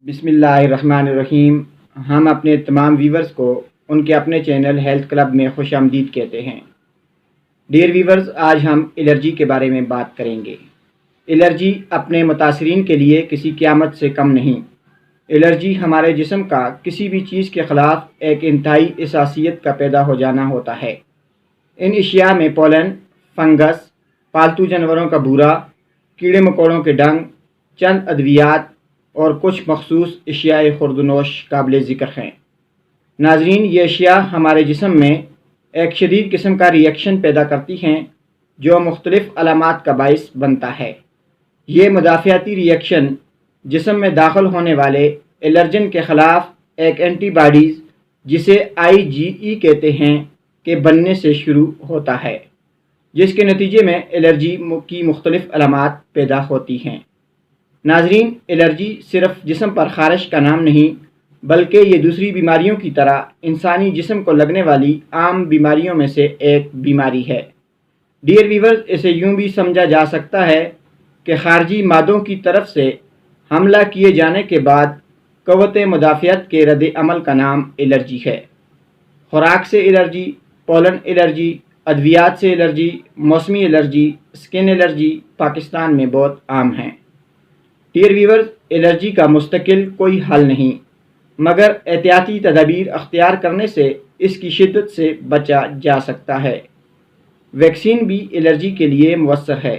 बिस्मिल्लाहिर्रहमानिर्रहीम। हम अपने तमाम व्यूवर्स को उनके अपने चैनल हेल्थ क्लब में खुश आमदीद कहते हैं। डियर व्यूवर्स, आज हम एलर्जी के बारे में बात करेंगे। एलर्जी अपने मुतासरीन के लिए किसी क़यामत से कम नहीं। एलर्जी हमारे जिस्म का किसी भी चीज़ के ख़िलाफ़ एक इंतहाई हसासियत का पैदा हो जाना होता है। इन अशिया में पोलन, फंगस, पालतू जानवरों का बूरा, कीड़े मकोड़ों के डंग, चंद अद्वियात और कुछ मखसूस अशियाए खुर्दनोश काबिल ज़िक्र हैं। नाज़रीन, ये अशिया हमारे जिस्म में एक शदीद किस्म का रिएक्शन पैदा करती हैं जो मुख्तलिफ़ अलामात का बाइस बनता है। ये मुदाफ़ियाती रिएक्शन जिस्म में दाखिल होने वाले एलर्जन के ख़िलाफ़ एक एंटीबॉडीज़, जिसे IgE कहते हैं, के बनने से शुरू होता है, जिसके नतीजे में एलर्जी की मुख्तलिफ़ अलामात पैदा होती हैं। नाज़रीन, एलर्जी सिर्फ़ जिस्म पर ख़ारिश का नाम नहीं, बल्कि ये दूसरी बीमारियों की तरह इंसानी जिस्म को लगने वाली आम बीमारियों में से एक बीमारी है। डियर व्यूवर्स, इसे यूँ भी समझा जा सकता है कि ख़ारजी मादों की तरफ से हमला किए जाने के बाद क़ुव्वत मुदाफ़ियत के रद्द अमल का नाम एलर्जी है। खुराक से एलर्जी, पोलन एलर्जी, अद्वियात से एलर्जी, मौसमी एलर्जी, स्किन एलर्जी पाकिस्तान में बहुत आम हैं। डियर व्यूवर्स, एलर्जी का मुस्तकिल कोई हल नहीं, मगर एहतियाती तदाबीर अख्तियार करने से इसकी शिद्दत से बचा जा सकता है। वैक्सीन भी एलर्जी के लिए मुयस्सर है।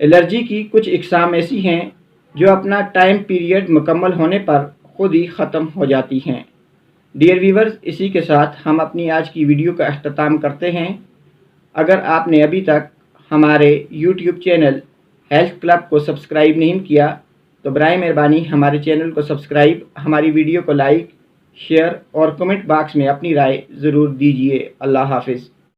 एलर्जी की कुछ इकसाम ऐसी हैं जो अपना टाइम पीरियड मुकम्मल होने पर खुद ही ख़त्म हो जाती हैं। डियर व्यूवर्स, इसी के साथ हम अपनी आज की वीडियो का अख्ताम करते हैं। अगर आपने अभी तक हमारे YouTube चैनल हेल्थ क्लब को सब्सक्राइब नहीं किया तो बराए मेहरबानी हमारे चैनल को सब्सक्राइब, हमारी वीडियो को लाइक, शेयर और कमेंट बॉक्स में अपनी राय ज़रूर दीजिए। अल्लाह हाफ़िज़।